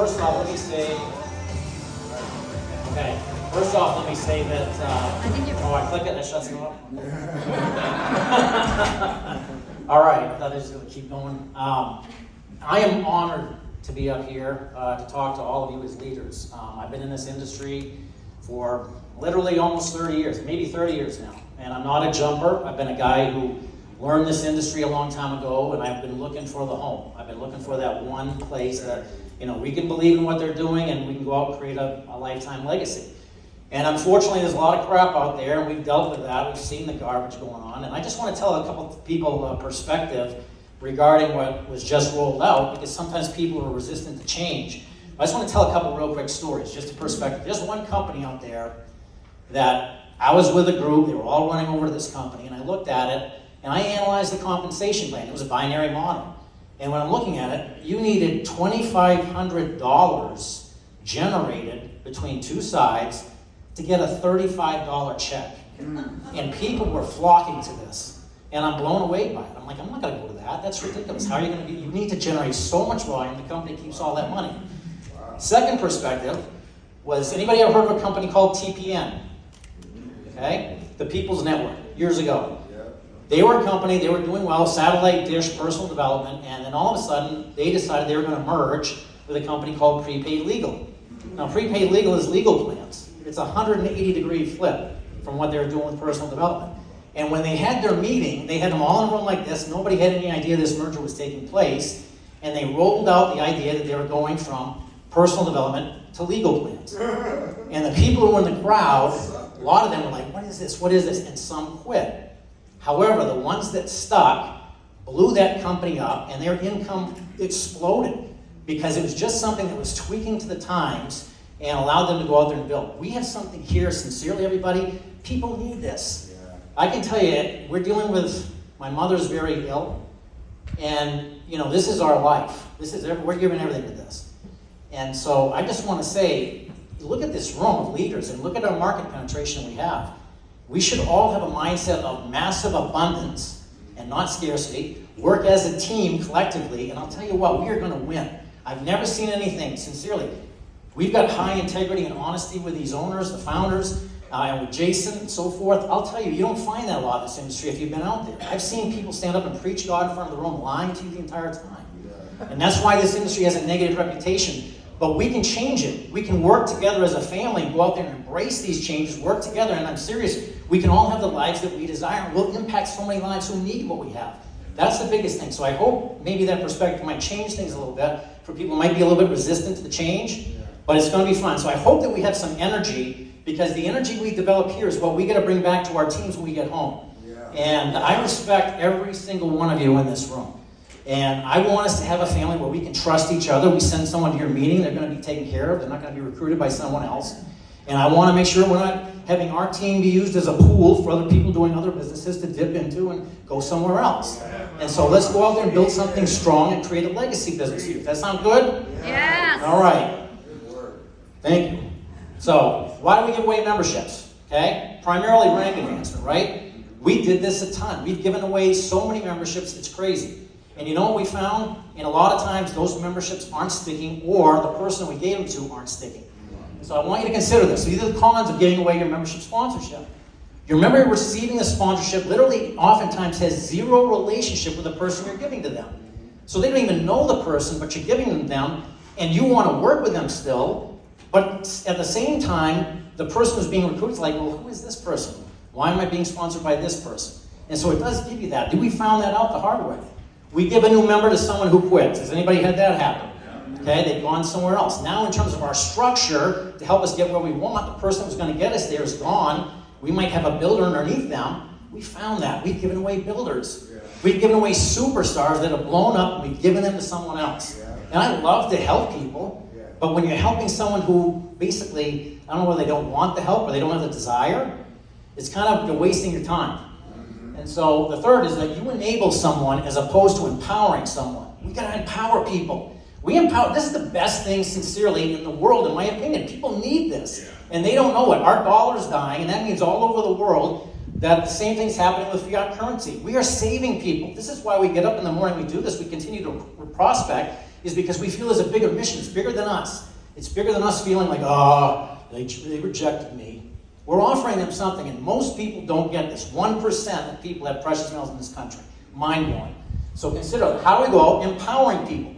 first off, let me say, okay, first off, let me say that, I click it and it shuts it off? All right, I thought I was just going to keep going. I am honored to be up here to talk to all of you as leaders. I've been in this industry for literally almost 30 years, maybe 30 years now. And I'm not a jumper. I've been a guy who learned this industry a long time ago, and I've been looking for the home. I've been looking for that one place that, we can believe in what they're doing and we can go out and create a lifetime legacy. And unfortunately, there's a lot of crap out there, and we've dealt with that. We've seen the garbage going on. And I just want to tell a couple of people a perspective regarding what was just rolled out, because sometimes people are resistant to change. I just want to tell a couple real quick stories, just a perspective. There's one company out there that I was with a group, they were all running over to this company, and I looked at it, and I analyzed the compensation plan. It was a binary model. And when I'm looking at it, you needed $2,500 generated between two sides to get a $35 check. And people were flocking to this. And I'm blown away by it. I'm like, I'm not going to go to that. That's ridiculous. How are you going to be? You need to generate so much volume, the company keeps all that money. Second perspective was, anybody ever heard of a company called TPN? Okay? The People's Network, years ago. They were a company, they were doing well, satellite dish, personal development, and then all of a sudden, they decided they were going to merge with a company called Prepaid Legal. Now, Prepaid Legal is legal plans. It's a 180-degree flip from what they were doing with personal development. And when they had their meeting, they had them all in a room like this. Nobody had any idea this merger was taking place. And they rolled out the idea that they were going from personal development to legal plans. And the people who were in the crowd, a lot of them were like, what is this? What is this? And some quit. However, the ones that stuck blew that company up, and their income exploded because it was just something that was tweaking to the times and allowed them to go out there and build. We have something here, sincerely, everybody. People need this. Yeah. I can tell you, we're dealing with, my mother's very ill, and this is our life. We're giving everything to this. And so I just want to say, look at this room of leaders and look at our market penetration we have. We should all have a mindset of massive abundance and not scarcity, work as a team collectively, and I'll tell you what, we are going to win. I've never seen anything, sincerely. We've got high integrity and honesty with these owners, the founders, and with Jason and so forth. I'll tell you, you don't find that a lot in this industry if you've been out there. I've seen people stand up and preach God in front of the room, lying to you the entire time. And that's why this industry has a negative reputation. But we can change it. We can work together as a family and go out there and embrace these changes, work together, and I'm serious. We can all have the lives that we desire, and we'll impact so many lives who need what we have. That's the biggest thing. So I hope maybe that perspective might change things a little bit for people who might be a little bit resistant to the change, but it's going to be fun. So I hope that we have some energy, because the energy we develop here is what we got to bring back to our teams when we get home. And I respect every single one of you in this room. And I want us to have a family where we can trust each other. We send someone to your meeting, they're going to be taken care of. They're not going to be recruited by someone else. And I want to make sure we're not having our team be used as a pool for other people doing other businesses to dip into and go somewhere else. And so let's go out there and build something strong and create a legacy business here. Does that sound good? Yes. All right. Thank you. So why do we give away memberships? Okay? Primarily rank advancement, right? We did this a ton. We've given away so many memberships, it's crazy. And you know what we found? And a lot of times those memberships aren't sticking, or the person we gave them to aren't sticking. So I want you to consider this. So these are the cons of giving away your membership sponsorship. You remember receiving the sponsorship literally oftentimes has zero relationship with the person you're giving to them. So they don't even know the person, but you're giving them, and you want to work with them still, but at the same time, the person who's being recruited is like, well, who is this person? Why am I being sponsored by this person? And so it does give you that. We found that out the hard way. We give a new member to someone who quits. Has anybody had that happen? Okay, they've gone somewhere else. Now in terms of our structure, to help us get where we want, the person who's going to get us there is gone. We might have a builder underneath them. We found that. We've given away builders. We've given away superstars that have blown up, and we've given them to someone else. And I love to help people, but when you're helping someone who basically, I don't know whether they don't want the help or they don't have the desire, it's kind of, you're wasting your time. And so the third is that you enable someone as opposed to empowering someone. We got to empower people. This is the best thing, sincerely, in the world, in my opinion. People need this, and they don't know it. Our dollar's dying, and that means all over the world that the same thing's happening with fiat currency. We are saving people. This is why we get up in the morning, we do this, we continue to prospect, is because we feel there's a bigger mission. It's bigger than us. It's bigger than us feeling like, oh, they rejected me. We're offering them something, and most people don't get this. 1% of people have precious metals in this country. Mind-blowing. So consider, how do we go out empowering people?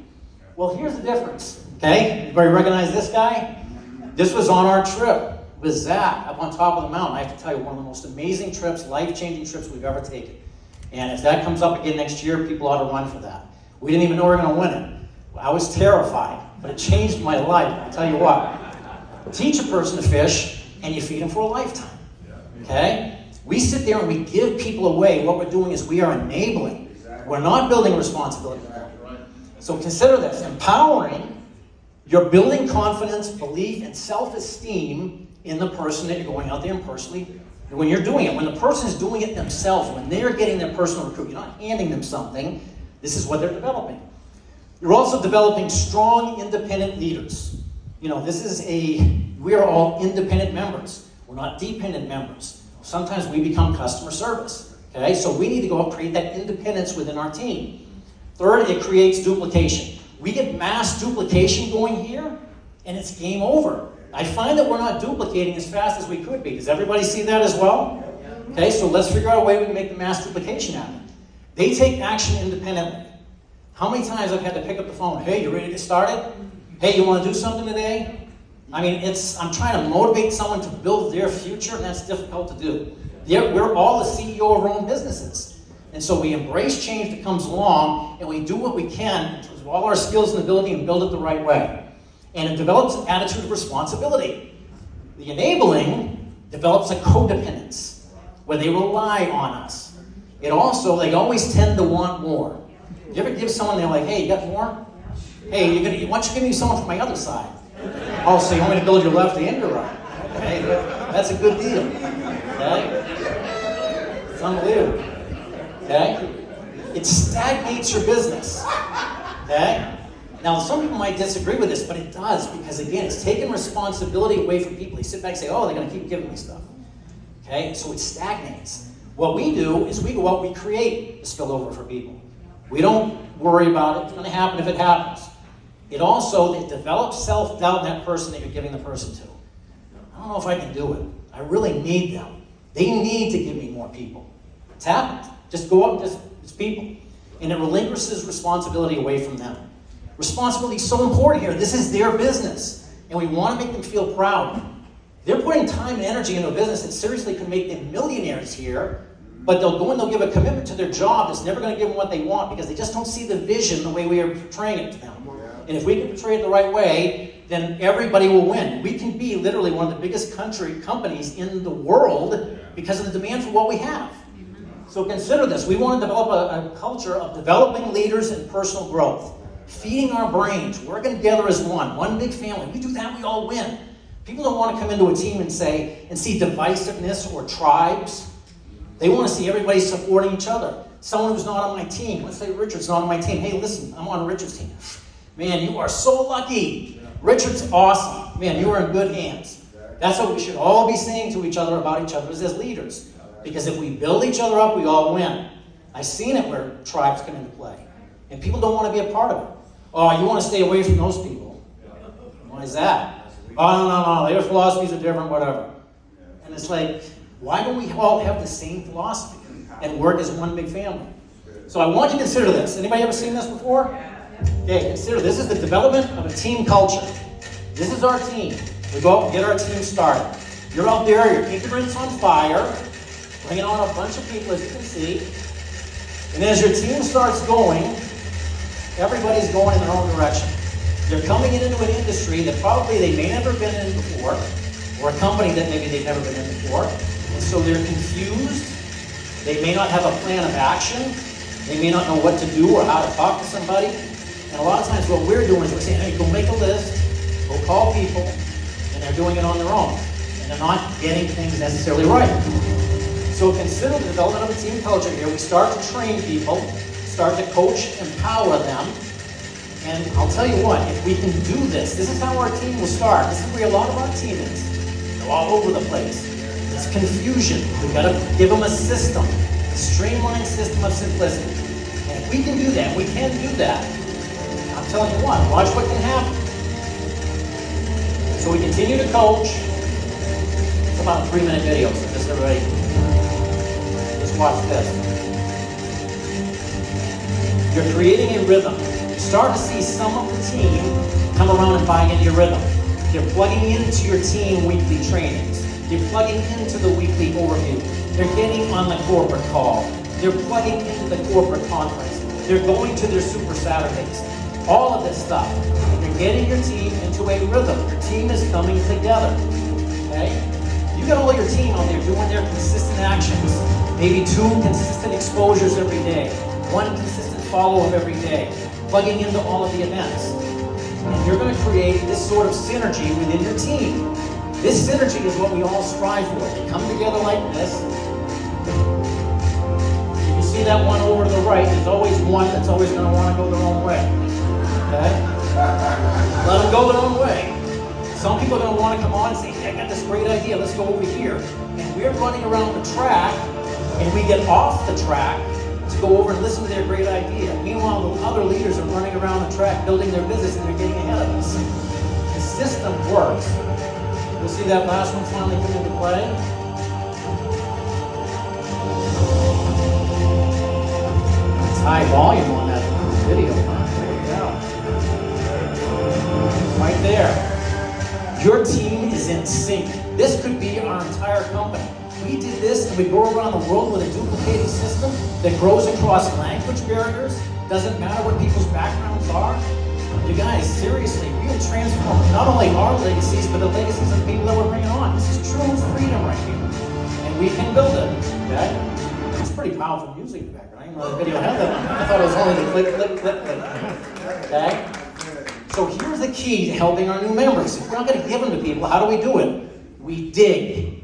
Well, here's the difference, okay? Everybody recognize this guy? This was on our trip with Zach up on top of the mountain. I have to tell you, one of the most amazing trips, life-changing trips we've ever taken. And if that comes up again next year, people ought to run for that. We didn't even know we were going to win it. I was terrified, but it changed my life. I'll tell you what. Teach a person to fish, and you feed them for a lifetime. Okay? We sit there and we give people away. What we're doing is we are enabling. We're not building responsibility. So consider this. Empowering, you're building confidence, belief, and self-esteem in the person that you're going out there and personally. When you're doing it, when the person is doing it themselves, when they're getting their personal recruit, you're not handing them something. This is what they're developing. You're also developing strong, independent leaders. You know, we are all independent members. We're not dependent members. Sometimes we become customer service. Okay, so we need to go out and create that independence within our team. Third, it creates duplication. We get mass duplication going here, and it's game over. I find that we're not duplicating as fast as we could be. Does everybody see that as well? Okay, so let's figure out a way we can make the mass duplication happen. They take action independently. How many times I've had to pick up the phone, hey, you ready to get started? Hey, you want to do something today? I mean, I'm trying to motivate someone to build their future, and that's difficult to do. We're all the CEO of our own businesses. And so we embrace change that comes along, and we do what we can in terms of all our skills and ability and build it the right way. And it develops an attitude of responsibility. The enabling develops a codependence, where they rely on us. It also, they always tend to want more. You ever give someone, they're like, hey, you got more? Hey, why don't you give me someone from my other side? Oh, so you want me to build your left and your right? Okay, that's a good deal. Okay? It's unbelievable. Okay? It stagnates your business. Okay? Now, some people might disagree with this, but it does, because again, it's taking responsibility away from people. They sit back and say, oh, they're going to keep giving me stuff. Okay? So it stagnates. What we do is we go out, we create the spillover for people. We don't worry about it. It's going to happen if it happens. It develops self-doubt in that person that you're giving the person to. I don't know if I can do it. I really need them. They need to give me more people. It's happened. Just go up and it's people. And it relinquishes responsibility away from them. Responsibility is so important here. This is their business. And we want to make them feel proud. They're putting time and energy into a business that seriously could make them millionaires here, but they'll go and they'll give a commitment to their job that's never going to give them what they want because they just don't see the vision the way we are portraying it to them. And if we can portray it the right way, then everybody will win. We can be literally one of the biggest companies in the world because of the demand for what we have. So consider this. We want to develop a culture of developing leaders and personal growth. Feeding our brains, working together as one big family. We do that, we all win. People don't want to come into a team and see divisiveness or tribes. They want to see everybody supporting each other. Someone who's not on my team, let's say Richard's not on my team. Hey, listen, I'm on Richard's team. Man, you are so lucky. Richard's awesome. Man, you are in good hands. That's what we should all be saying to each other about each other as leaders. Because if we build each other up, we all win. I've seen it where tribes come into play. And people don't want to be a part of it. Oh, you want to stay away from those people. Why is that? Oh, no. Their philosophies are different, whatever. And it's like, why don't we all have the same philosophy and work as one big family? So I want you to consider this. Anybody ever seen this before? Okay, consider this is the development of a team culture. This is our team. We go out and get our team started. You're out there, your ignorance on fire, bringing on a bunch of people, as you can see. And as your team starts going, everybody's going in their own direction. They're coming into an industry that probably they may never been in before, or a company that maybe they've never been in before. And so they're confused. They may not have a plan of action. They may not know what to do or how to talk to somebody. And a lot of times what we're doing is we're saying, hey, go make a list, go call people, and they're doing it on their own. And they're not getting things necessarily right. So consider the development of a team culture here. We start to train people, start to coach, empower them. And I'll tell you what, if we can do this, this is how our team will start. This is where a lot of our team is. They're all over the place. It's confusion. We've got to give them a system, a streamlined system of simplicity. And if we can do that, we can do that, I'm telling you what, watch what can happen. So we continue to coach. It's about a 3-minute video, so just everybody, just watch this. You're creating a rhythm. You start to see some of the team come around and buy into your rhythm. They're plugging into your team weekly trainings. They're plugging into the weekly overview. They're getting on the corporate call. They're plugging into the corporate conference. They're going to their Super Saturdays. All of this stuff. You're getting your team into a rhythm. Your team is coming together. Okay? You got all your team out there doing their consistent actions. Maybe 2 consistent exposures every day. 1 consistent follow-up every day. Plugging into all of the events. And you're going to create this sort of synergy within your team. This synergy is what we all strive for. They come together like this. If you see that one over to the right, there's always one that's always going to want to go their own way. Okay? Let them go their own way. Some people are going to want to come on and say, hey, I got this great idea, let's go over here. And we're running around the track, and we get off the track to go over and listen to their great idea. Meanwhile, the other leaders are running around the track building their business, and they're getting ahead of us. The system works. You'll see that last one finally come into play. It's high volume on that video. Right there. Your team is in sync. This could be our entire company. We did this and we go around the world with a duplicated system that grows across language barriers. Doesn't matter what people's backgrounds are. You guys, seriously, we will transform not only our legacies, but the legacies of the people that we're bringing on. This is true freedom right here. And we can build it, okay? It's pretty powerful music in the background. I didn't know the video had that on. I thought it was only the click, click, click, click. Okay? So here's the key to helping our new members. If we're not going to give them to people, how do we do it? We dig.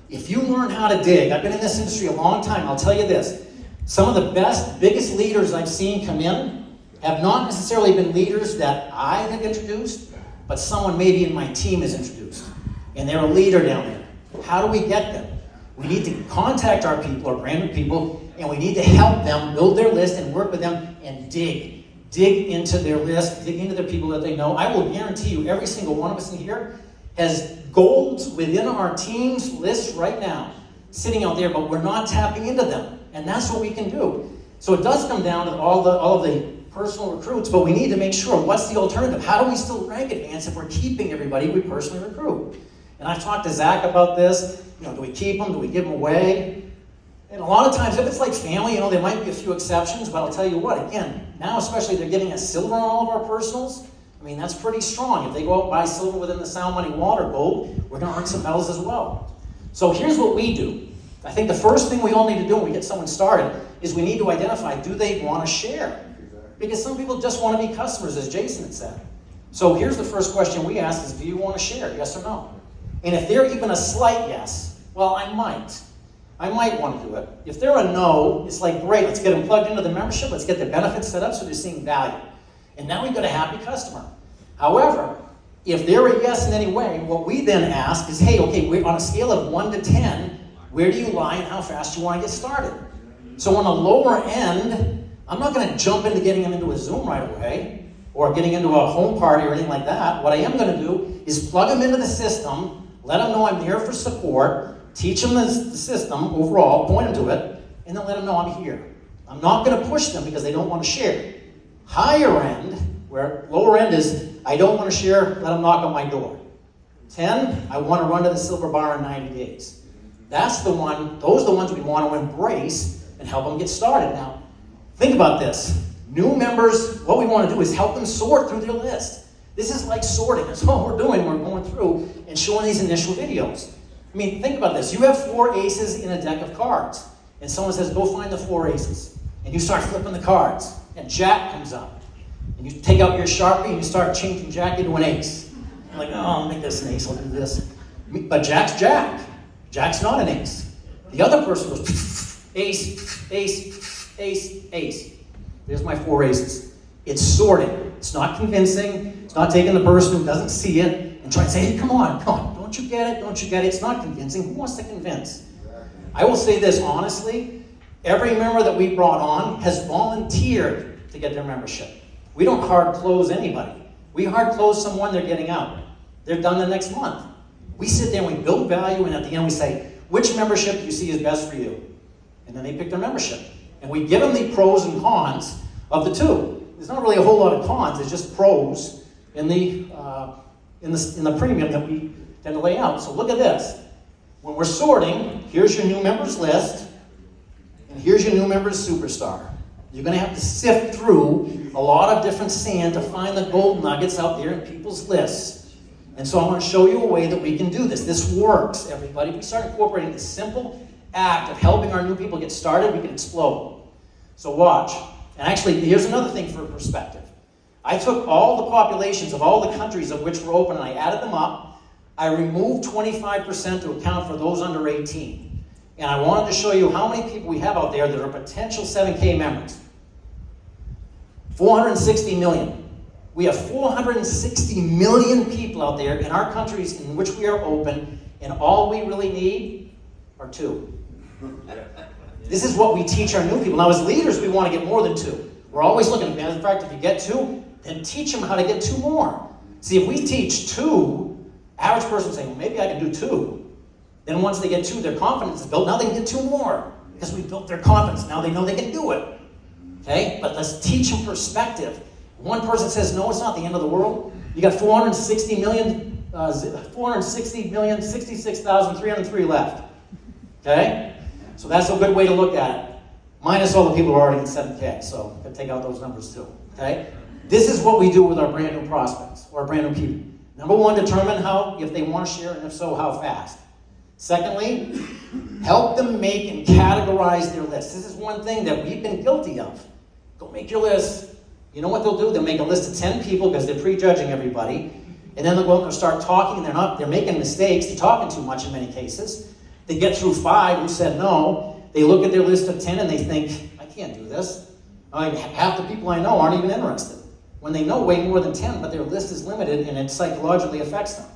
If you learn how to dig, I've been in this industry a long time, I'll tell you this. Some of the best, biggest leaders I've seen come in have not necessarily been leaders that I have introduced, but someone maybe in my team has introduced. And they're a leader down there. How do we get them? We need to contact our people, our brand new people, and we need to help them build their list and work with them and dig. Dig into their list, dig into the people that they know. I will guarantee you, every single one of us in here has goals within our team's list right now, sitting out there, but we're not tapping into them. And that's what we can do. So it does come down to all of the personal recruits, but we need to make sure, what's the alternative? How do we still rank advance if we're keeping everybody we personally recruit? And I've talked to Zach about this. Do we keep them? Do we give them away? And a lot of times, if it's like family, there might be a few exceptions, but I'll tell you what, again, now especially they're giving us silver on all of our personals. I mean, that's pretty strong. If they go out and buy silver within the Sound Money Water Gold, we're going to earn some medals as well. So here's what we do. I think the first thing we all need to do when we get someone started is we need to identify, do they want to share? Because some people just want to be customers, as Jason had said. So here's the first question we ask is, do you want to share, yes or no? And if they're even a slight yes, well, I might want to do it. If they're a no, it's like, great, let's get them plugged into the membership, let's get the benefits set up so they're seeing value. And now we've got a happy customer. However, if they're a yes in any way, what we then ask is, hey, okay, we're on a scale of 1 to 10, where do you lie and how fast do you want to get started? So on the lower end, I'm not going to jump into getting them into a Zoom right away or getting into a home party or anything like that. What I am going to do is plug them into the system, let them know I'm there for support, teach them the system overall, point them to it, and then let them know I'm here. I'm not going to push them because they don't want to share. Higher end, where lower end is, I don't want to share, let them knock on my door. 10, I want to run to the silver bar in 90 days. That's the one, those are the ones we want to embrace and help them get started. Now, think about this. New members, what we want to do is help them sort through their list. This is like sorting. That's what we're doing. We're going through and showing these initial videos. I mean, think about this. You have 4 aces in a deck of cards. And someone says, go find the 4 aces. And you start flipping the cards. And Jack comes up. And you take out your Sharpie and you start changing Jack into an ace. You're like, oh, I'll make this an ace. I'll do this. But Jack's Jack. Jack's not an ace. The other person goes, ace, ace, ace, ace. There's my 4 aces. It's sorting. It's not convincing. It's not taking the person who doesn't see it and trying to say, hey, come on. Don't you get it? Don't you get it? It's not convincing. Who wants to convince? I will say this honestly. Every member that we brought on has volunteered to get their membership. We don't hard close anybody. We hard close someone, they're getting out. They're done the next month. We sit there and we build value, and at the end we say, which membership do you see is best for you? And then they pick their membership. And we give them the pros and cons of the two. There's not really a whole lot of cons, there's just pros in the premium that we tend to lay out. So look at this. When we're sorting, here's your new members list, and here's your new members superstar. You're going to have to sift through a lot of different sand to find the gold nuggets out there in people's lists. And so I'm going to show you a way that we can do this. This works, everybody. We start incorporating this simple act of helping our new people get started, we can explode. So watch. And actually, here's another thing for perspective. I took all the populations of all the countries of which were open and I added them up. I removed 25% to account for those under 18. And I wanted to show you how many people we have out there that are potential 7K members. 460 million. We have 460 million people out there in our countries in which we are open, and all we really need are 2. This is what we teach our new people. Now, as leaders, we want to get more than 2. We're always looking, as a fact, if you get 2, then teach them how to get 2 more. See, if we teach 2, average person saying, well, maybe I can do 2. Then once they get 2, their confidence is built. Now they can get 2 more because we built their confidence. Now they know they can do it. Okay? But let's teach them perspective. One person says, no, it's not the end of the world. You got 460,066,303 left. Okay? So that's a good way to look at it. Minus all the people who are already in 7K. So you can take out those numbers too. Okay? This is what we do with our brand new prospects or brand new people. Number 1, determine if they want to share, and if so, how fast. Secondly, help them make and categorize their list. This is one thing that we've been guilty of. Go make your list. You know what they'll do? They'll make a list of 10 people because they're prejudging everybody. And then they'll go out and start talking, and they're making mistakes. They're talking too much in many cases. They get through 5 who said no. They look at their list of 10 and they think, I can't do this. Half the people I know aren't even interested. When they know way more than 10, but their list is limited and it psychologically affects them.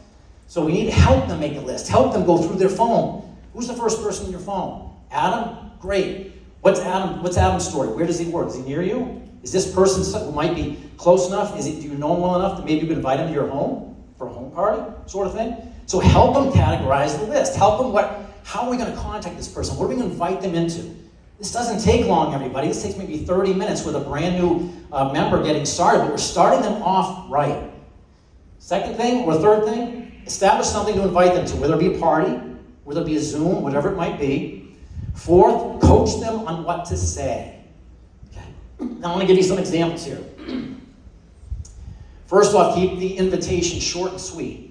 So we need to help them make a list. Help them go through their phone. Who's the first person in your phone? Adam? Great. What's Adam's story? Where does he work? Is he near you? Is this person who might be close enough? Do you know him well enough that maybe you could invite him to your home for a home party sort of thing? So help them categorize the list. Help them how are we going to contact this person? What are we going to invite them into? This doesn't take long, everybody. This takes maybe 30 minutes with a brand new member getting started, but we're starting them off right. Second thing, or third thing, establish something to invite them to, whether it be a party, whether it be a Zoom, whatever it might be. Fourth, coach them on what to say. Okay. Now I want to give you some examples here. First off, keep the invitation short and sweet.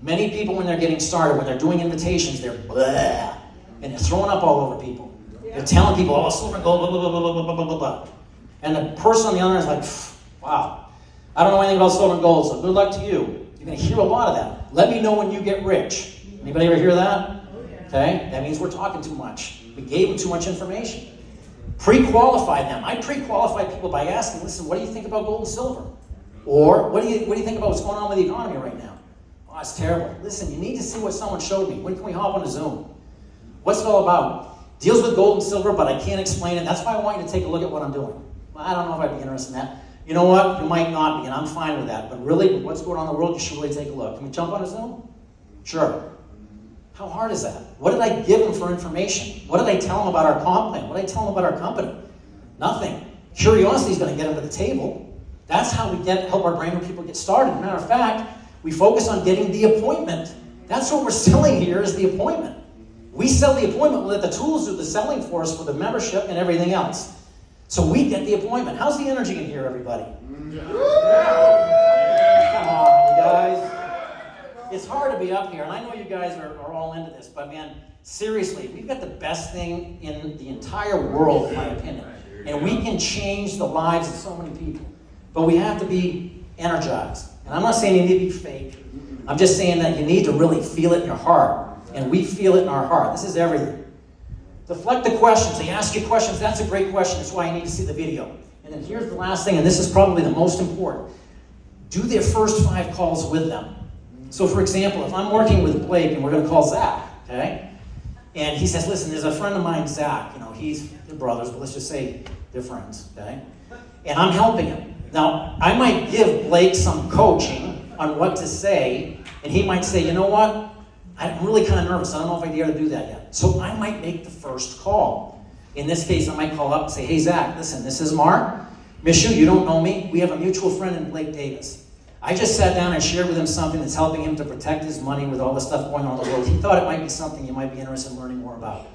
Many people, when they're getting started, when they're doing invitations, they're blah, and they're throwing up all over people. Yeah. They're telling people, oh, silver and gold, blah, blah, blah, blah, blah, blah, blah, blah. And the person on the other end is like, wow, I don't know anything about silver and gold, so good luck to you. You're going to hear a lot of that. Let me know when you get rich. Anybody ever hear that? Okay, that means we're talking too much. We gave them too much information. Pre-qualify them. I pre-qualify people by asking, listen, what do you think about gold and silver? Or what do you think about what's going on with the economy right now? Oh, it's terrible. Listen, you need to see what someone showed me. When can we hop on a Zoom? What's it all about? Deals with gold and silver, but I can't explain it. That's why I want you to take a look at what I'm doing. Well, I don't know if I'd be interested in that. You know what? You might not be, and I'm fine with that. But really, with what's going on in the world, you should really take a look. Can we jump on a Zoom? Sure. How hard is that? What did I give them for information? What did I tell them about our comp plan? What did I tell them about our company? Nothing. Curiosity is going to get them to the table. That's how we help our brand new people get started. Matter of fact, we focus on getting the appointment. That's what we're selling here is the appointment. We sell the appointment. We'll let the tools do the selling for us for the membership and everything else. So we get the appointment. How's the energy in here, everybody? Come on, you guys. It's hard to be up here, and I know you guys are all into this, but man, seriously, we've got the best thing in the entire world, in my opinion. And we can change the lives of so many people. But we have to be energized. And I'm not saying you need to be fake. I'm just saying that you need to really feel it in your heart. And we feel it in our heart. This is everything. Deflect the questions. They ask you questions. That's a great question. That's why you need to see the video. And then here's the last thing, and this is probably the most important. Do their first 5 calls with them. So for example, if I'm working with Blake and we're going to call Zach, okay? And he says, listen, there's a friend of mine, Zach. They're brothers, but let's just say they're friends, okay? And I'm helping him. Now, I might give Blake some coaching on what to say, and he might say, you know what? I'm really kind of nervous. I don't know if I dare to do that yet. So I might make the first call. In this case, I might call up and say, hey, Zach, listen, this is Mark. Mishu, you don't know me. We have a mutual friend in Blake Davis. I just sat down and shared with him something that's helping him to protect his money with all the stuff going on in the world. He thought it might be something you might be interested in learning more about.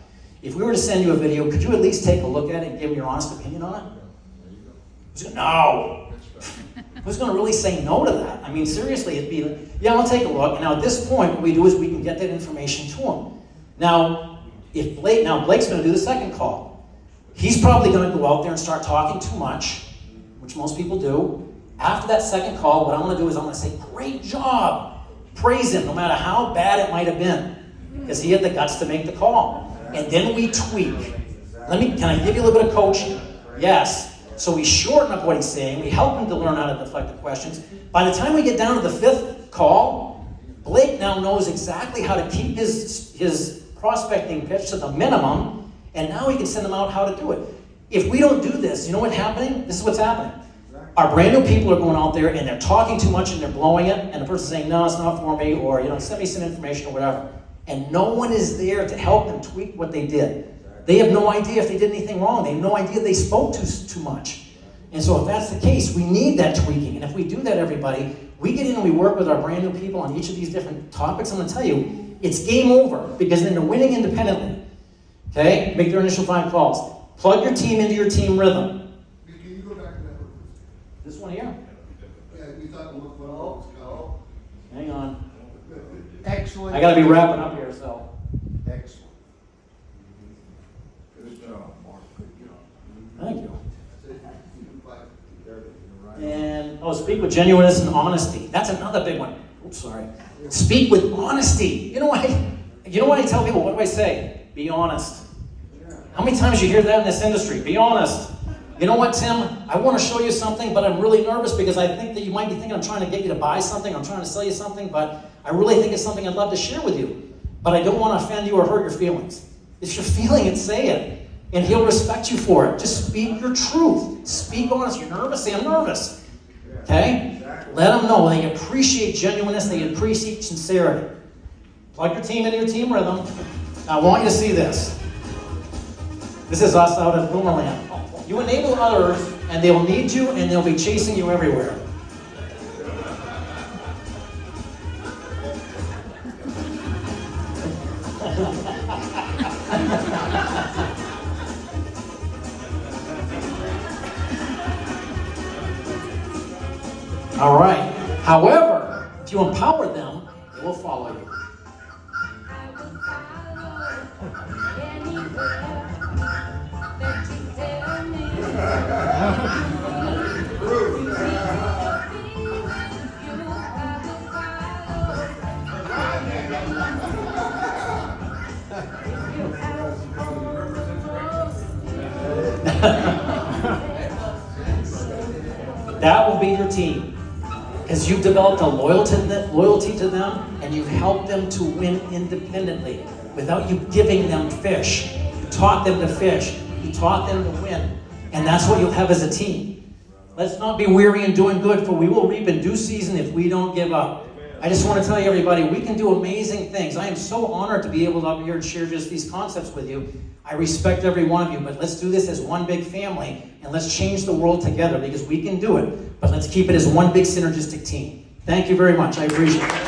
If we were to send you a video, could you at least take a look at it and give me your honest opinion on it? Who's going, no. Who's going to really say no to that? I mean, seriously, it'd be, yeah, I'll take a look. And now at this point, what we do is we can get that information to him. Now, Blake's going to do the second call. He's probably going to go out there and start talking too much, which most people do. After that second call, what I'm going to do is I'm going to say, great job. Praise him, no matter how bad it might have been, because he had the guts to make the call. And then we tweak. Can I give you a little bit of coaching? Yes. So we shorten up what he's saying. We help him to learn how to deflect the questions. By the time we get down to the fifth call, Blake now knows exactly how to keep his prospecting pitch to the minimum, and now he can send them out how to do it. If we don't do this, you know what's happening? This is what's happening. Our brand new people are going out there and they're talking too much and they're blowing it, and the person's saying, no, it's not for me, or send me some information or whatever. And no one is there to help them tweak what they did. They have no idea if they did anything wrong. They have no idea they spoke too much. And so if that's the case, we need that tweaking. And if we do that, everybody, we get in and we work with our brand new people on each of these different topics. I'm going to tell you, it's game over, because then they're winning independently. Okay? Make their initial 5 calls. Plug your team into your team rhythm. Can you go back to that one? This one here. Yeah, we thought the one was called. Hang on. Excellent. I got to be wrapping up here, so. Excellent. Good job, Mark. Good job. Thank you. And, speak with genuineness and honesty. That's another big one. Oops, sorry. Speak with honesty. You know what I tell people? What do I say? Be honest. How many times you hear that in this industry? Be honest. You know what, Tim? I want to show you something, but I'm really nervous because I think that you might be thinking I'm trying to get you to buy something. I'm trying to sell you something, but I really think it's something I'd love to share with you. But I don't want to offend you or hurt your feelings. If you're feeling it, say it. And he'll respect you for it. Just speak your truth. Speak honest. You're nervous? Say, I'm nervous. Okay? Let them know. They appreciate genuineness. They appreciate sincerity. Plug your team into your team rhythm. Now, I want you to see this. This is us out at Boomerland. You enable others, and they'll need you, and they'll be chasing you everywhere. All right. However, if you empower them, they will follow you. That will be your team. Because you've developed a loyalty to them, and you've helped them to win independently without you giving them fish. You taught them to fish. You taught them to win. And that's what you'll have as a team. Let's not be weary in doing good, for we will reap in due season if we don't give up. I just want to tell you, everybody, we can do amazing things. I am so honored to be able to up here and share just these concepts with you. I respect every one of you, but let's do this as one big family, and let's change the world together, because we can do it. But let's keep it as one big synergistic team. Thank you very much. I appreciate it.